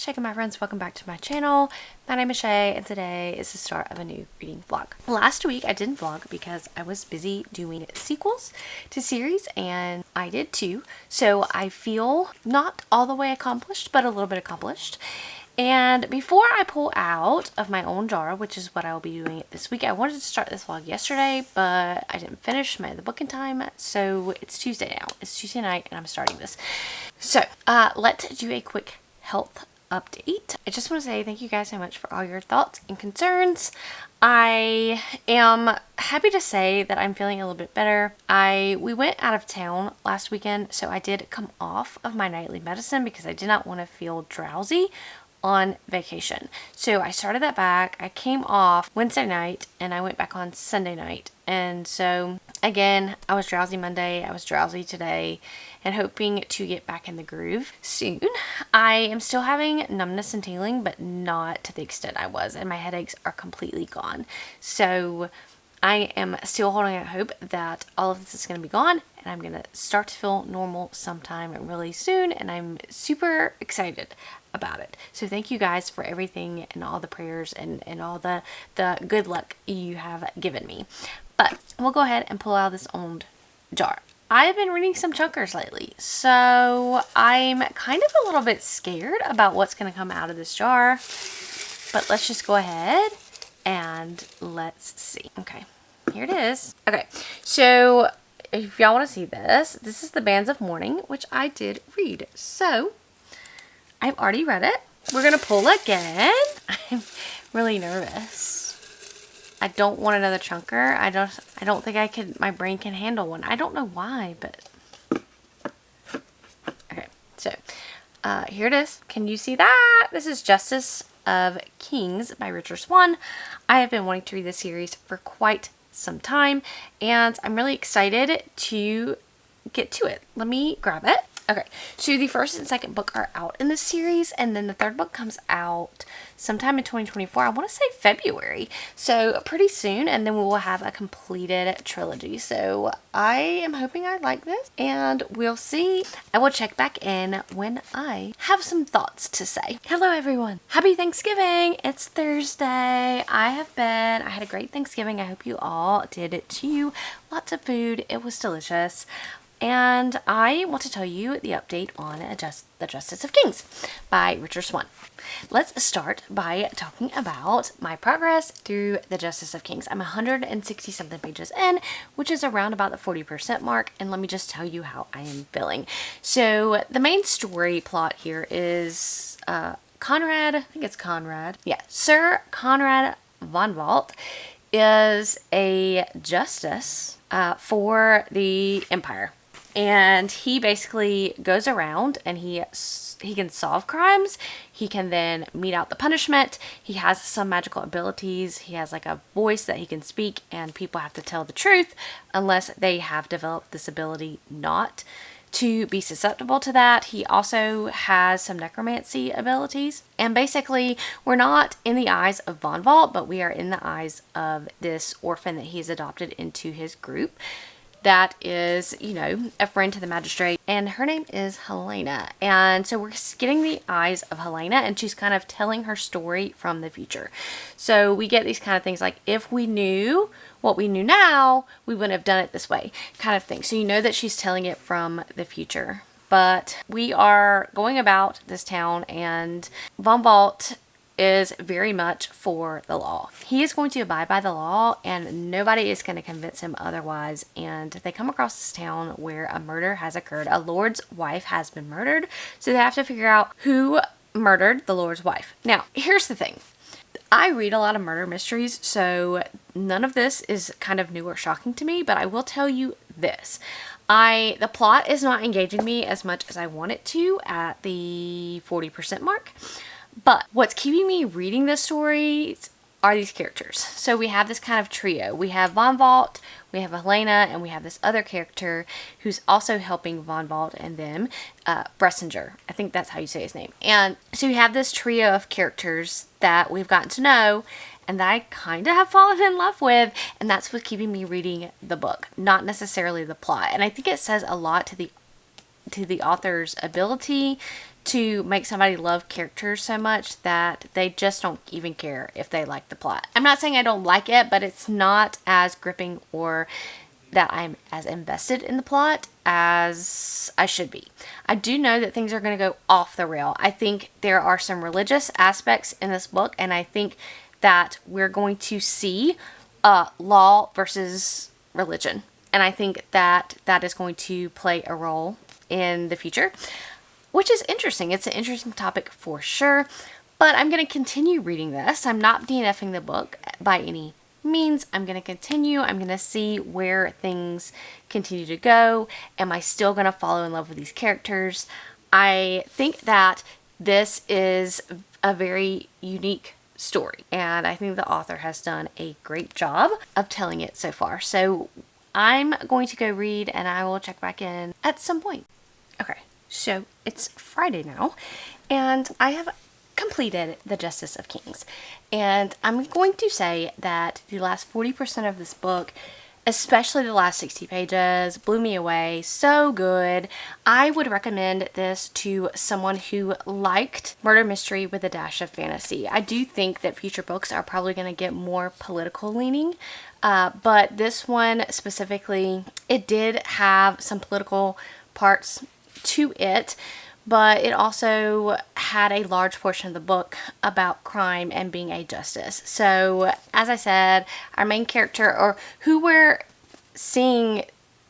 Shaken my friends, welcome back to my channel. My name is Shay and today is the start of a new reading vlog. Last week I didn't vlog because I was busy doing sequels to series and I did too. So I feel not all the way accomplished, but a little bit accomplished. And before I pull out of my own jar, which is what I will be doing this week, I wanted to start this vlog yesterday, but I didn't finish the book in time. So it's Tuesday now. It's Tuesday night and I'm starting this. So let's do a quick health update. I just want to say thank you guys so much for all your thoughts and concerns. I am happy to say that I'm feeling a little bit better. We went out of town last weekend, so I did come off of my nightly medicine because I did not want to feel drowsy on vacation. So I started that back. I came off Wednesday night and I went back on Sunday night. And so again, I was drowsy Monday, I was drowsy today, and hoping to get back in the groove soon. I am still having numbness and tingling, but not to the extent I was, and my headaches are completely gone. So I am still holding out hope that all of this is going to be gone and I'm going to start to feel normal sometime really soon, and I'm super excited about it. So thank you guys for everything and all the prayers and all the good luck you have given me. But we'll go ahead and pull out this old jar. I've been reading some chunkers lately, so I'm kind of a little bit scared about what's going to come out of this jar. But let's just go ahead and let's see. Okay, here it is. Okay, so if y'all want to see this, this is the Bands of Mourning, which I did read. So I've already read it. We're going to pull again. I'm really nervous. I don't want another chunker. I don't think my brain can handle one. I don't know why, but okay. So here it is. Can you see that? This is Justice of Kings by Richard Swan. I have been wanting to read this series for quite some time and I'm really excited to get to it. Let me grab it. Okay, so the first and second book are out in this series, and then the third book comes out sometime in 2024. I want to say February, so pretty soon, and then we will have a completed trilogy. So I am hoping I like this, and we'll see. I will check back in when I have some thoughts to say. Hello everyone, happy Thanksgiving. It's Thursday. I had a great Thanksgiving. I hope you all did it too. Lots of food. It was delicious. And I want to tell you the update on The Justice of Kings by Richard Swan. Let's start by talking about my progress through The Justice of Kings. I'm 160 something pages in, which is around about the 40% mark, and let me just tell you how I am feeling. So the main story plot here is Conrad, I think it's Conrad. Yeah, Sir Conrad von Valt is a justice for the Empire. And he basically goes around and he can solve crimes. He can then mete out the punishment. He has some magical abilities. He has like a voice that he can speak, and people have to tell the truth unless they have developed this ability not to be susceptible to that. He also has some necromancy abilities. And basically, we're not in the eyes of Von Valt, but we are in the eyes of this orphan that he's adopted into his group. That is, you know, a friend to the magistrate, and her name is Helena. And so we're getting the eyes of Helena, and she's kind of telling her story from the future. So we get these kind of things like, if we knew what we knew now, we wouldn't have done it this way, kind of thing. So you know that she's telling it from the future. But we are going about this town, and Von Valt is very much for the law. He is going to abide by the law, and nobody is going to convince him otherwise. And they come across this town where a murder has occurred. A lord's wife has been murdered, so they have to figure out who murdered the lord's wife. Now, here's the thing. I read a lot of murder mysteries, so none of this is kind of new or shocking to me, but I will tell you this. The plot is not engaging me as much as I want it to at the 40% mark. But what's keeping me reading this story are these characters. So we have this kind of trio. We have Von Valt, we have Helena, and we have this other character who's also helping Von Valt and them, Bressinger. I think that's how you say his name. And so we have this trio of characters that we've gotten to know and that I kind of have fallen in love with, and that's what's keeping me reading the book, not necessarily the plot. And I think it says a lot to the to the author's ability to make somebody love characters so much that they just don't even care if they like the plot. I'm not saying I don't like it, but it's not as gripping or that I'm as invested in the plot as I should be. I do know that things are going to go off the rail. I think there are some religious aspects in this book, and I think that we're going to see law versus religion. And I think that that is going to play a role in the future, which is interesting. It's an interesting topic for sure, but I'm going to continue reading this. I'm not DNFing the book by any means. I'm going to continue. I'm going to see where things continue to go. Am I still going to fall in love with these characters? I think that this is a very unique story, and I think the author has done a great job of telling it so far. So I'm going to go read, and I will check back in at some point. Okay, so it's Friday now, and I have completed The Justice of Kings. And I'm going to say that the last 40% of this book, especially the last 60 pages, blew me away. So good. I would recommend this to someone who liked murder mystery with a dash of fantasy. I do think that future books are probably going to get more political leaning, but this one specifically, it did have some political parts to it, but it also had a large portion of the book about crime and being a justice. So, as I said, our main character, or who we're seeing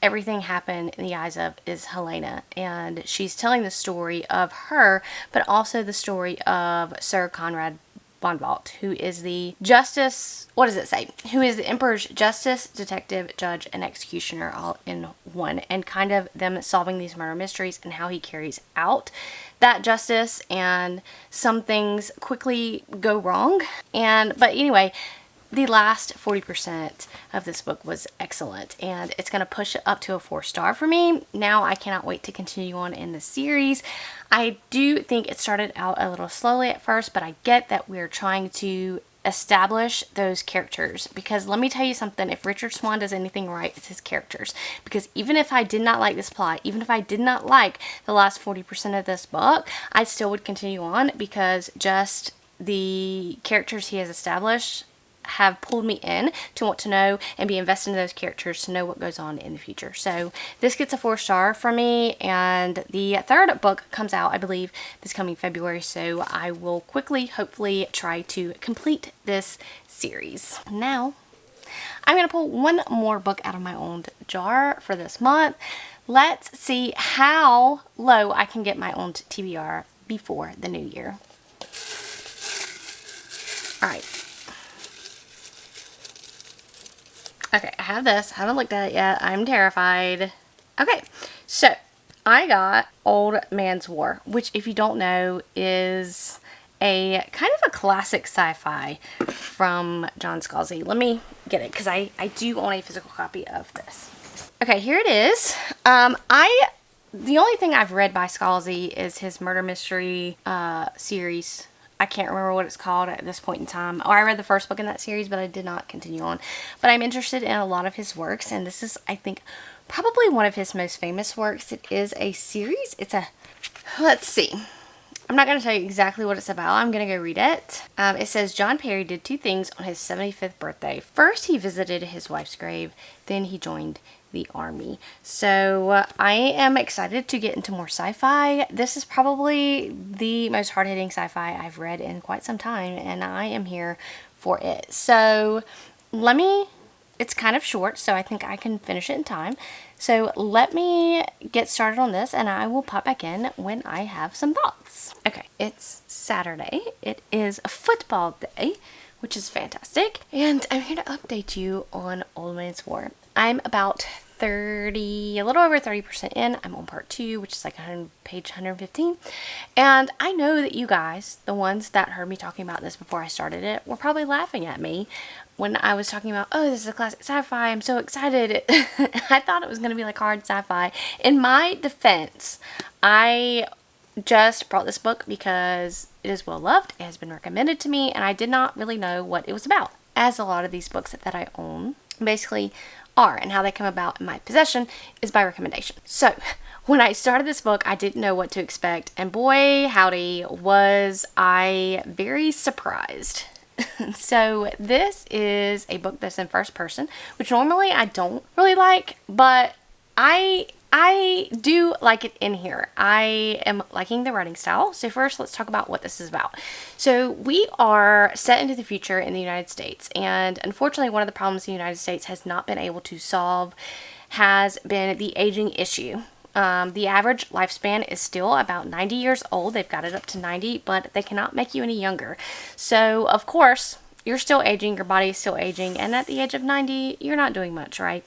everything happen in the eyes of, is Helena. And she's telling the story of her, but also the story of Sir Conrad Bonvalt, who is the justice, what does it say? Who is the Emperor's justice, detective, judge, and executioner all in one, and kind of them solving these murder mysteries and how he carries out that justice, and some things quickly go wrong. But anyway, the last 40% of this book was excellent, and it's going to push it up to a 4-star for me. Now I cannot wait to continue on in the series. I do think it started out a little slowly at first, but I get that we're trying to establish those characters, because let me tell you something, if Richard Swan does anything right, it's his characters. Because even if I did not like this plot, even if I did not like the last 40% of this book, I still would continue on, because just the characters he has established have pulled me in to want to know and be invested in those characters, to know what goes on in the future. So this gets a 4-star from me, and the third book comes out, I believe, this coming February, so I will quickly, hopefully, try to complete this series. Now, I'm going to pull one more book out of my own jar for this month. Let's see how low I can get my own TBR before the new year. Alright. Okay, I have this. I haven't looked at it yet. I'm terrified. Okay, so I got Old Man's War, which, if you don't know, is a kind of a classic sci-fi from John Scalzi. Let me get it, because I do own a physical copy of this. Okay, here it is. The only thing I've read by Scalzi is his murder mystery series. I can't remember what it's called at this point in time. Oh, I read the first book in that series, but I did not continue on. But I'm interested in a lot of his works, and this is, I think, probably one of his most famous works. It is a series. Let's see. I'm not going to tell you exactly what it's about. I'm going to go read it. It says, John Perry did 2 things on his 75th birthday. First, he visited his wife's grave. Then he joined the army. So I am excited to get into more sci-fi. This is probably the most hard-hitting sci-fi I've read in quite some time, and I am here for it. So it's kind of short, so I think I can finish it in time. So let me get started on this, and I will pop back in when I have some thoughts. Okay, it's Saturday. It is a football day, which is fantastic, and I'm here to update you on Old Man's War. I'm about a little over 30% in. I'm on part 2, which is like page 115. And I know that you guys, the ones that heard me talking about this before I started it, were probably laughing at me when I was talking about, oh, this is a classic sci-fi. I'm so excited. I thought it was going to be like hard sci-fi. In my defense, I just brought this book because it is well loved. It has been recommended to me, and I did not really know what it was about, as a lot of these books that I own basically are, and how they come about in my possession is by recommendation. So When I started this book, I didn't know what to expect, and boy, howdy, was I very surprised. So this is a book that's in first person, which normally I don't really like, but I do like it in here. I am liking the writing style. So first, let's talk about what this is about. So we are set into the future in the United States, and unfortunately, one of the problems the United States has not been able to solve has been the aging issue. The average lifespan is still about 90 years old. They've got it up to 90, but they cannot make you any younger. So, of course, you're still aging, your body is still aging, and at the age of 90, you're not doing much, right?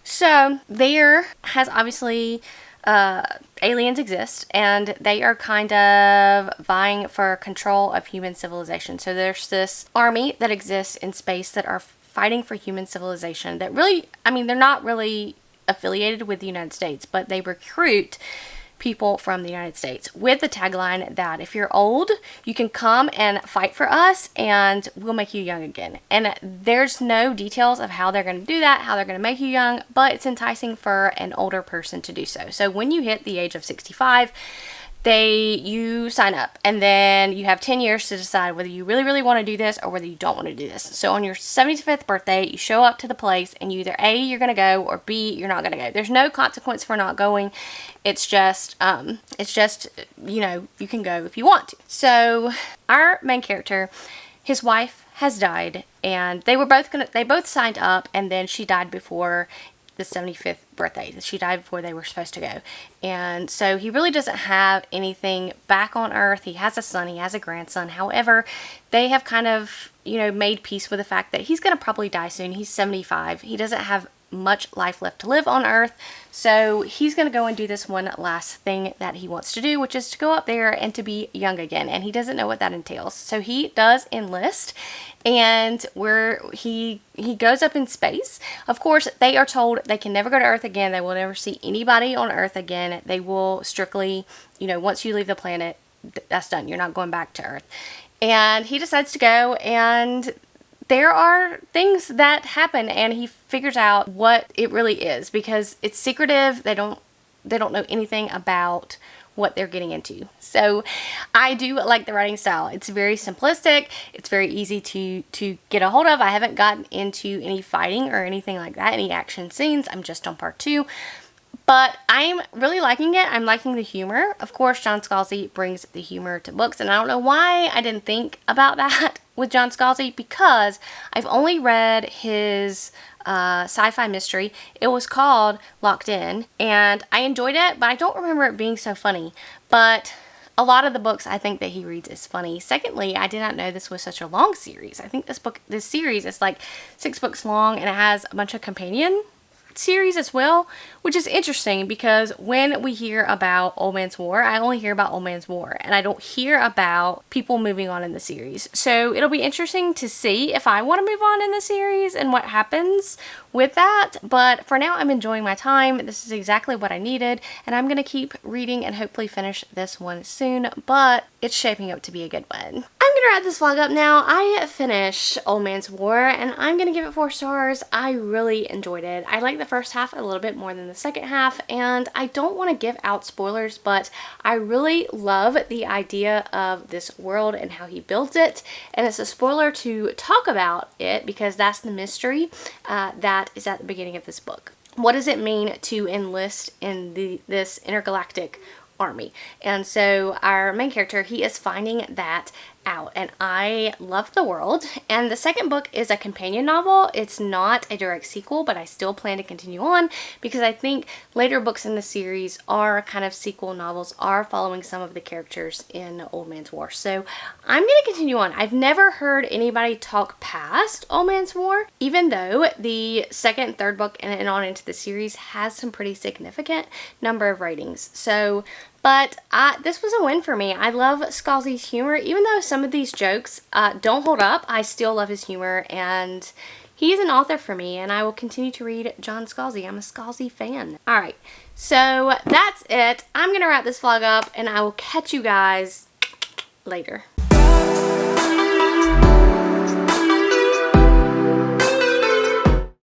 So, there has obviously aliens exist, and they are kind of vying for control of human civilization. So, there's this army that exists in space that are fighting for human civilization that really, I mean, they're not really affiliated with the United States, but they recruit people from the United States with the tagline that if you're old, you can come and fight for us and we'll make you young again. And there's no details of how they're going to do that, how they're going to make you young, but it's enticing for an older person to do so. So when you hit the age of 65, you sign up, and then you have 10 years to decide whether you really want to do this or whether you don't want to do this. So on your 75th birthday, you show up to the place, and you either A, you're going to go, or B, you're not going to go. There's no consequence for not going. It's just, you know, you can go if you want to. So our main character, his wife has died, and they both signed up, and then she died before the 75th birthday. She died before they were supposed to go. And so he really doesn't have anything back on Earth. He has a son, he has a grandson. However, they have kind of, you know, made peace with the fact that he's going to probably die soon. He's 75. He doesn't have much life left to live on Earth. So he's going to go and do this one last thing that he wants to do, which is to go up there and to be young again. And he doesn't know what that entails. So he does enlist, and he goes up in space. Of course, they are told they can never go to Earth again. They will never see anybody on Earth again. They will strictly, you know, once you leave the planet, that's done. You're not going back to Earth. And he decides to go, and there are things that happen, and he figures out what it really is because it's secretive. They don't know anything about what they're getting into. So I do like the writing style. It's very simplistic. It's very easy to get a hold of. I haven't gotten into any fighting or anything like that, any action scenes. I'm just on part 2. But I'm really liking it. I'm liking the humor. Of course, John Scalzi brings the humor to books, and I don't know why I didn't think about that with John Scalzi, because I've only read his sci-fi mystery. It was called Locked In, and I enjoyed it, but I don't remember it being so funny. But a lot of the books I think that he reads is funny. Secondly, I did not know this was such a long series. I think this series is like 6 books long, and it has a bunch of companion series as well, which is interesting because when we hear about Old Man's War, I only hear about Old Man's War, and I don't hear about people moving on in the series. So it'll be interesting to see if I want to move on in the series and what happens with that. But for now, I'm enjoying my time. This is exactly what I needed, and I'm going to keep reading and hopefully finish this one soon, but it's shaping up to be a good one. I'm going to wrap this vlog up now. I finished Old Man's War, and I'm going to give it 4 stars. I really enjoyed it. I liked the first half a little bit more than the second half, and I don't want to give out spoilers, but I really love the idea of this world and how he built it, and it's a spoiler to talk about it because that's the mystery that is at the beginning of this book. What does it mean to enlist in this intergalactic army? And so our main character, he is finding that out, and I love the world. And the second book is a companion novel. It's not a direct sequel, but I still plan to continue on because I think later books in the series are kind of sequel novels, are following some of the characters in Old Man's War. So I'm going to continue on. I've never heard anybody talk past Old Man's War, even though the second and third book and on into the series has some pretty significant number of ratings. So but this was a win for me. I love Scalzi's humor. Even though some of these jokes don't hold up, I still love his humor, and he's an author for me, and I will continue to read John Scalzi. I'm a Scalzi fan. Alright, so that's it. I'm going to wrap this vlog up, and I will catch you guys later.